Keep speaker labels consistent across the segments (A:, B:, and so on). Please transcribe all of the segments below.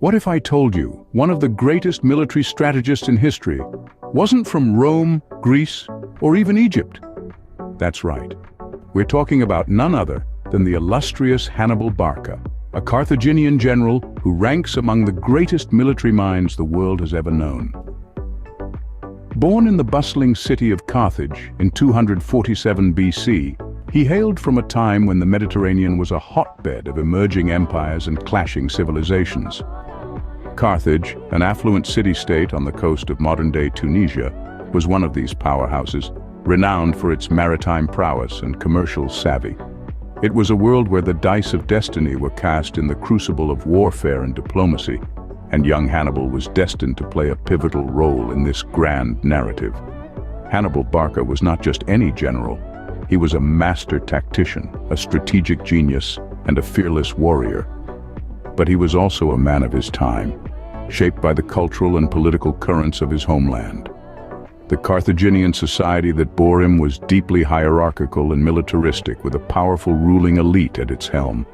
A: What if I told you one of the greatest military strategists in history wasn't from Rome, Greece, or even Egypt? That's right. We're talking about none other than the illustrious Hannibal Barca, a Carthaginian general who ranks among the greatest military minds the world has ever known. Born in the bustling city of Carthage in 247 BC, he hailed from a time when the Mediterranean was a hotbed of emerging empires and clashing civilizations. Carthage, an affluent city-state on the coast of modern-day Tunisia, was one of these powerhouses, renowned for its maritime prowess and commercial savvy. It was a world where the dice of destiny were cast in the crucible of warfare and diplomacy, and young Hannibal was destined to play a pivotal role in this grand narrative. Hannibal Barca was not just any general. He was a master tactician, a strategic genius, and a fearless warrior. But he was also a man of his time, shaped by the cultural and political currents of his homeland. The Carthaginian society that bore him was deeply hierarchical and militaristic, with a powerful ruling elite at its helm.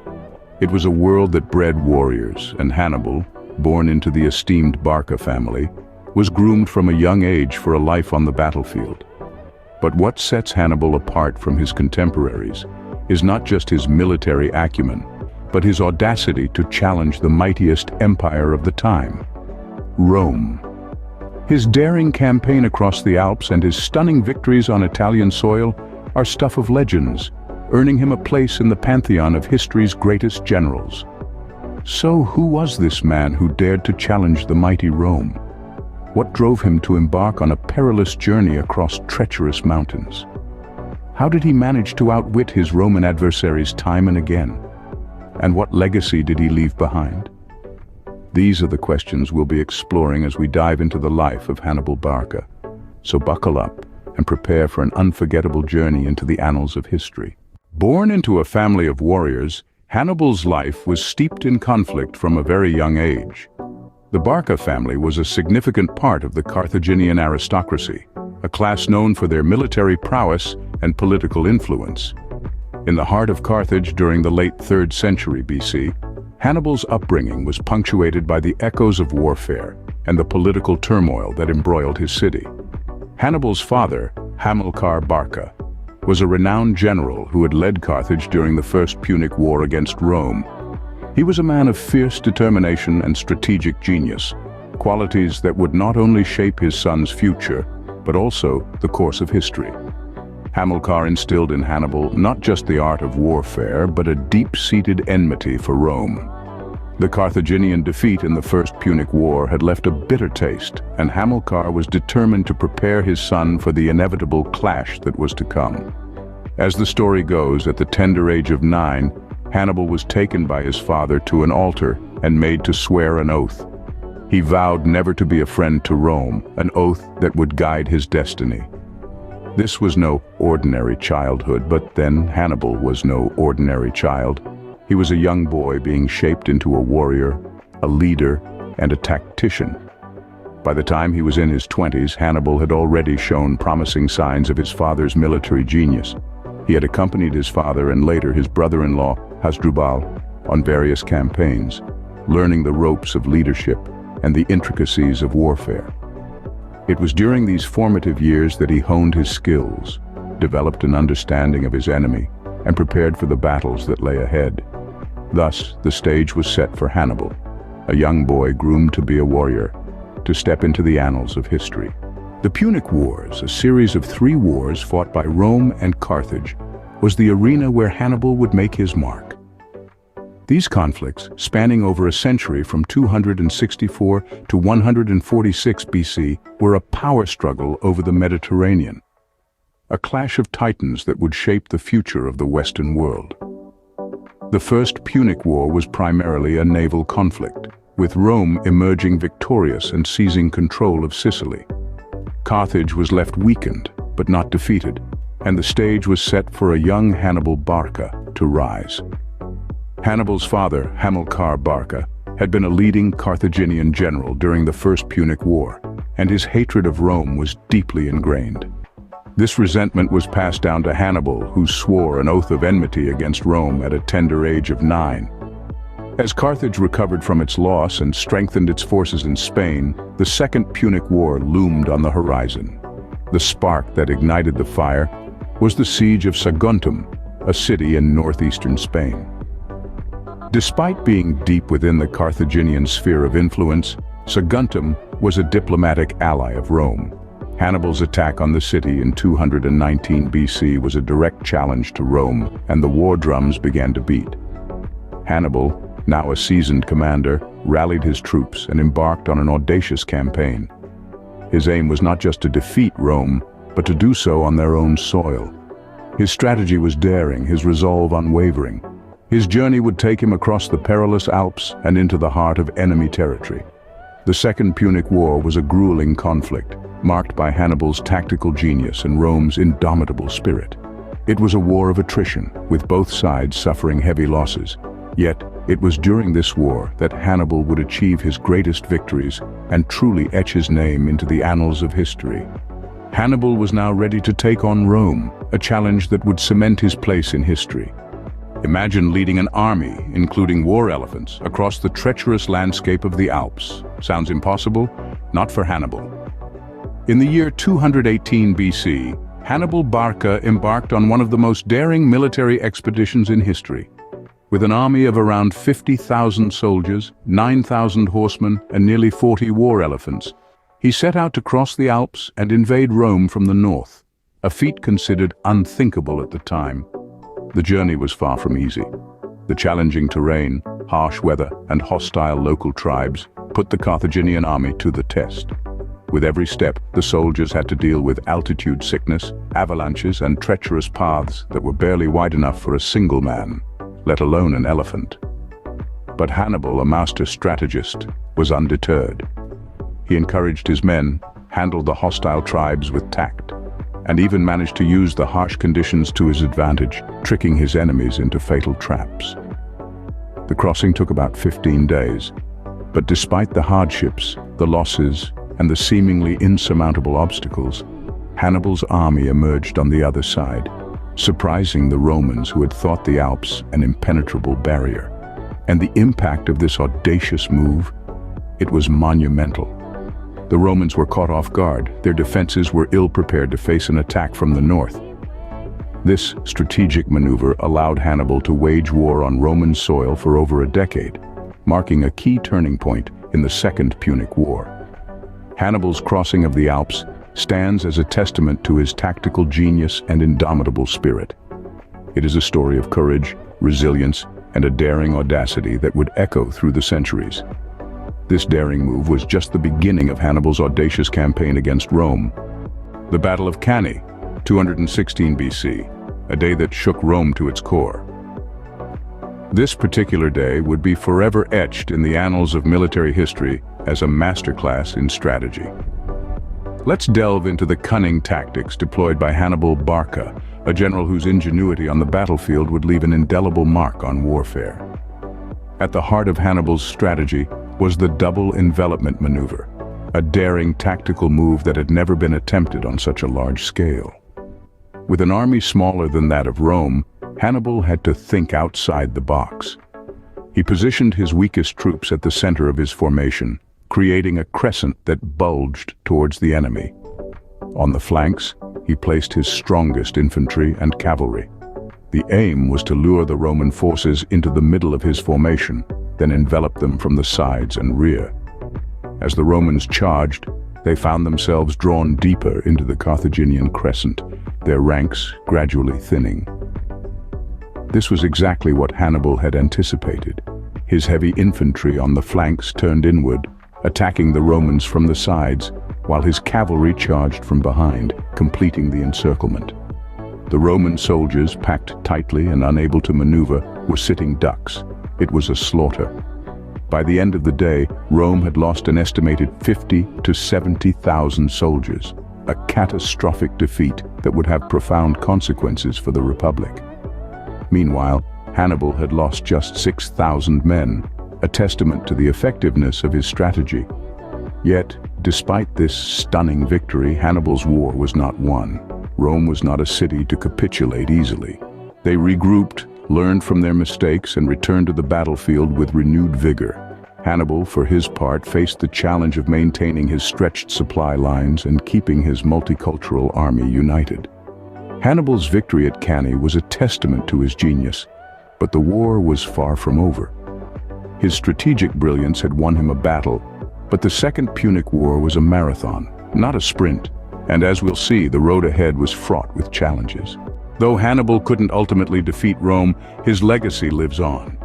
A: It was a world that bred warriors, and Hannibal, born into the esteemed Barca family, was groomed from a young age for a life on the battlefield. But what sets Hannibal apart from his contemporaries is not just his military acumen, but his audacity to challenge the mightiest empire of the time, Rome. His daring campaign across the Alps and his stunning victories on Italian soil are stuff of legends, earning him a place in the pantheon of history's greatest generals. So who was this man who dared to challenge the mighty Rome? What drove him to embark on a perilous journey across treacherous mountains? How did he manage to outwit his Roman adversaries time and again? And what legacy did he leave behind? These are the questions we'll be exploring as we dive into the life of Hannibal Barca. So buckle up and prepare for an unforgettable journey into the annals of history. Born into a family of warriors, Hannibal's life was steeped in conflict from a very young age. The Barca family was a significant part of the Carthaginian aristocracy, a class known for their military prowess and political influence. In the heart of Carthage during the late 3rd century BC, Hannibal's upbringing was punctuated by the echoes of warfare and the political turmoil that embroiled his city. Hannibal's father, Hamilcar Barca, was a renowned general who had led Carthage during the First Punic War against Rome. He was a man of fierce determination and strategic genius, qualities that would not only shape his son's future, but also the course of history. Hamilcar instilled in Hannibal not just the art of warfare, but a deep-seated enmity for Rome. The Carthaginian defeat in the First Punic War had left a bitter taste, and Hamilcar was determined to prepare his son for the inevitable clash that was to come. As the story goes, at the tender age of 9, Hannibal was taken by his father to an altar and made to swear an oath. He vowed never to be a friend to Rome, an oath that would guide his destiny. This was no ordinary childhood, but then Hannibal was no ordinary child. He was a young boy being shaped into a warrior, a leader, and a tactician. By the time he was in his 20s, Hannibal had already shown promising signs of his father's military genius. He had accompanied his father and later his brother-in-law, Hasdrubal, on various campaigns, learning the ropes of leadership and the intricacies of warfare. It was during these formative years that he honed his skills, developed an understanding of his enemy, and prepared for the battles that lay ahead. Thus, the stage was set for Hannibal, a young boy groomed to be a warrior, to step into the annals of history. The Punic Wars, a series of 3 wars fought by Rome and Carthage, was the arena where Hannibal would make his mark. These conflicts, spanning over a century from 264 to 146 BC, were a power struggle over the Mediterranean, a clash of titans that would shape the future of the Western world. The First Punic War was primarily a naval conflict, with Rome emerging victorious and seizing control of Sicily. Carthage was left weakened, but not defeated, and the stage was set for a young Hannibal Barca to rise. Hannibal's father, Hamilcar Barca, had been a leading Carthaginian general during the First Punic War, and his hatred of Rome was deeply ingrained. This resentment was passed down to Hannibal, who swore an oath of enmity against Rome at a tender age of 9. As Carthage recovered from its loss and strengthened its forces in Spain, the Second Punic War loomed on the horizon. The spark that ignited the fire was the siege of Saguntum, a city in northeastern Spain. Despite being deep within the Carthaginian sphere of influence, Saguntum was a diplomatic ally of Rome. Hannibal's attack on the city in 219 BC was a direct challenge to Rome, and the war drums began to beat. Hannibal, now a seasoned commander, rallied his troops and embarked on an audacious campaign. His aim was not just to defeat Rome, but to do so on their own soil. His strategy was daring, his resolve unwavering. His journey would take him across the perilous Alps and into the heart of enemy territory. The Second Punic War was a grueling conflict, marked by Hannibal's tactical genius and Rome's indomitable spirit. It was a war of attrition, with both sides suffering heavy losses. Yet, it was during this war that Hannibal would achieve his greatest victories and truly etch his name into the annals of history. Hannibal was now ready to take on Rome, a challenge that would cement his place in history. Imagine leading an army, including war elephants, across the treacherous landscape of the Alps. Sounds impossible? Not for Hannibal. In the year 218 BC, Hannibal Barca embarked on one of the most daring military expeditions in history. With an army of around 50,000 soldiers, 9,000 horsemen, and nearly 40 war elephants, he set out to cross the Alps and invade Rome from the north, a feat considered unthinkable at the time. The journey was far from easy. The challenging terrain, harsh weather, and hostile local tribes put the Carthaginian army to the test. With every step, the soldiers had to deal with altitude sickness, avalanches, and treacherous paths that were barely wide enough for a single man, let alone an elephant. But Hannibal, a master strategist, was undeterred. He encouraged his men, handled the hostile tribes with tact, and even managed to use the harsh conditions to his advantage, tricking his enemies into fatal traps. The crossing took about 15 days, but despite the hardships, the losses, and the seemingly insurmountable obstacles, Hannibal's army emerged on the other side, surprising the Romans who had thought the Alps an impenetrable barrier. And the impact of this audacious move, it was monumental. The Romans were caught off guard. Their defenses were ill-prepared to face an attack from the north. This strategic maneuver allowed Hannibal to wage war on Roman soil for over a decade, marking a key turning point in the Second Punic War. Hannibal's crossing of the Alps stands as a testament to his tactical genius and indomitable spirit. It is a story of courage, resilience, and a daring audacity that would echo through the centuries. This daring move was just the beginning of Hannibal's audacious campaign against Rome. The Battle of Cannae, 216 BC, a day that shook Rome to its core. This particular day would be forever etched in the annals of military history as a masterclass in strategy. Let's delve into the cunning tactics deployed by Hannibal Barca, a general whose ingenuity on the battlefield would leave an indelible mark on warfare. At the heart of Hannibal's strategy was the double envelopment maneuver, a daring tactical move that had never been attempted on such a large scale. With an army smaller than that of Rome, Hannibal had to think outside the box. He positioned his weakest troops at the center of his formation, creating a crescent that bulged towards the enemy. On the flanks, he placed his strongest infantry and cavalry. The aim was to lure the Roman forces into the middle of his formation, then envelop them from the sides and rear. As the Romans charged, they found themselves drawn deeper into the Carthaginian crescent, their ranks gradually thinning. This was exactly what Hannibal had anticipated. His heavy infantry on the flanks turned inward, attacking the Romans from the sides, while his cavalry charged from behind, completing the encirclement. The Roman soldiers, packed tightly and unable to maneuver, were sitting ducks. It was a slaughter. By the end of the day, Rome had lost an estimated 50,000 to 70,000 soldiers, a catastrophic defeat that would have profound consequences for the Republic. Meanwhile, Hannibal had lost just 6,000 men, a testament to the effectiveness of his strategy. Yet, despite this stunning victory, Hannibal's war was not won. Rome was not a city to capitulate easily. They regrouped, learned from their mistakes and returned to the battlefield with renewed vigor. Hannibal, for his part, faced the challenge of maintaining his stretched supply lines and keeping his multicultural army united. Hannibal's victory at Cannae was a testament to his genius, but the war was far from over. His strategic brilliance had won him a battle, but the Second Punic War was a marathon, not a sprint, and as we'll see, the road ahead was fraught with challenges. Though Hannibal couldn't ultimately defeat Rome, his legacy lives on.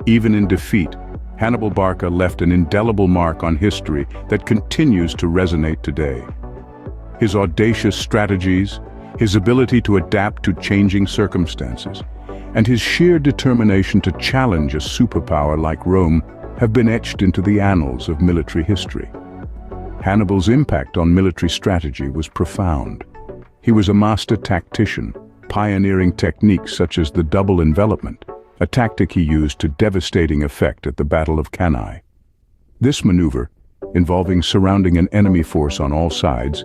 A: Even in defeat, Hannibal Barca left an indelible mark on history that continues to resonate today. His audacious strategies, his ability to adapt to changing circumstances, and his sheer determination to challenge a superpower like Rome have been etched into the annals of military history. Hannibal's impact on military strategy was profound. He was a master tactician, pioneering techniques such as the double envelopment, a tactic he used to devastating effect at the Battle of Cannae. This maneuver, involving surrounding an enemy force on all sides,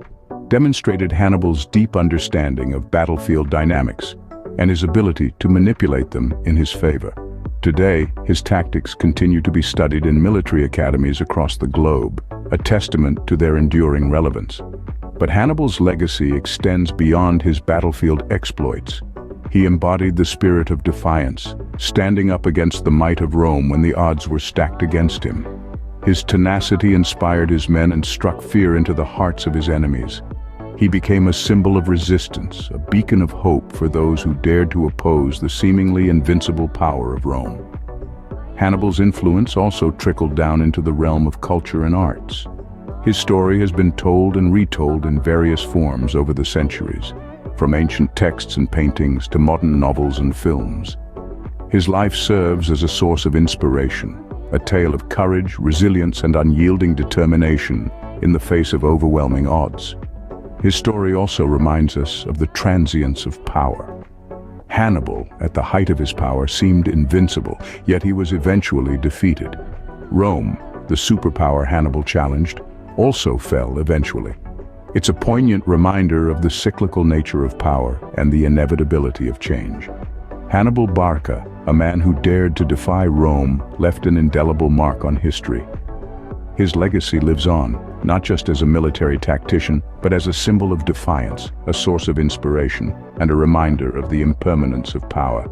A: demonstrated Hannibal's deep understanding of battlefield dynamics and his ability to manipulate them in his favor. Today, his tactics continue to be studied in military academies across the globe, a testament to their enduring relevance. But Hannibal's legacy extends beyond his battlefield exploits. He embodied the spirit of defiance, standing up against the might of Rome when the odds were stacked against him. His tenacity inspired his men and struck fear into the hearts of his enemies. He became a symbol of resistance, a beacon of hope for those who dared to oppose the seemingly invincible power of Rome. Hannibal's influence also trickled down into the realm of culture and arts. His story has been told and retold in various forms over the centuries, from ancient texts and paintings to modern novels and films. His life serves as a source of inspiration, a tale of courage, resilience, and unyielding determination in the face of overwhelming odds. His story also reminds us of the transience of power. Hannibal, at the height of his power, seemed invincible, yet he was eventually defeated. Rome, the superpower Hannibal challenged, also fell eventually. It's a poignant reminder of the cyclical nature of power and the inevitability of change. Hannibal Barca, a man who dared to defy Rome, left an indelible mark on history. His legacy lives on, not just as a military tactician, but as a symbol of defiance, a source of inspiration, and a reminder of the impermanence of power.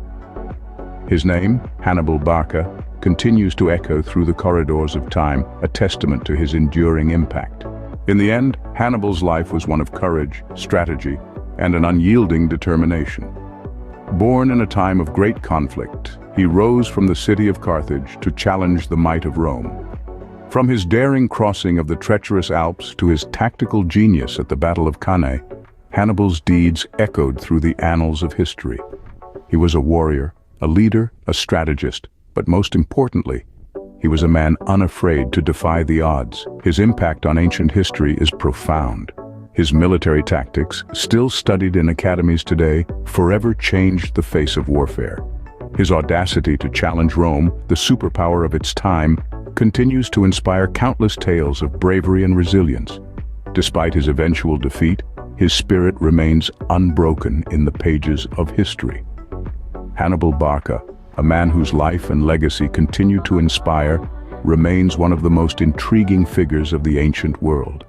A: His name, Hannibal Barca, continues to echo through the corridors of time, a testament to his enduring impact. In the end, Hannibal's life was one of courage, strategy, and an unyielding determination. Born in a time of great conflict, he rose from the city of Carthage to challenge the might of Rome. From his daring crossing of the treacherous Alps to his tactical genius at the Battle of Cannae, Hannibal's deeds echoed through the annals of history. He was a warrior, a leader, a strategist, but most importantly, he was a man unafraid to defy the odds. His impact on ancient history is profound. His military tactics, still studied in academies today, forever changed the face of warfare. His audacity to challenge Rome, the superpower of its time, continues to inspire countless tales of bravery and resilience. Despite his eventual defeat, his spirit remains unbroken in the pages of history. Hannibal Barca, a man whose life and legacy continue to inspire, remains one of the most intriguing figures of the ancient world.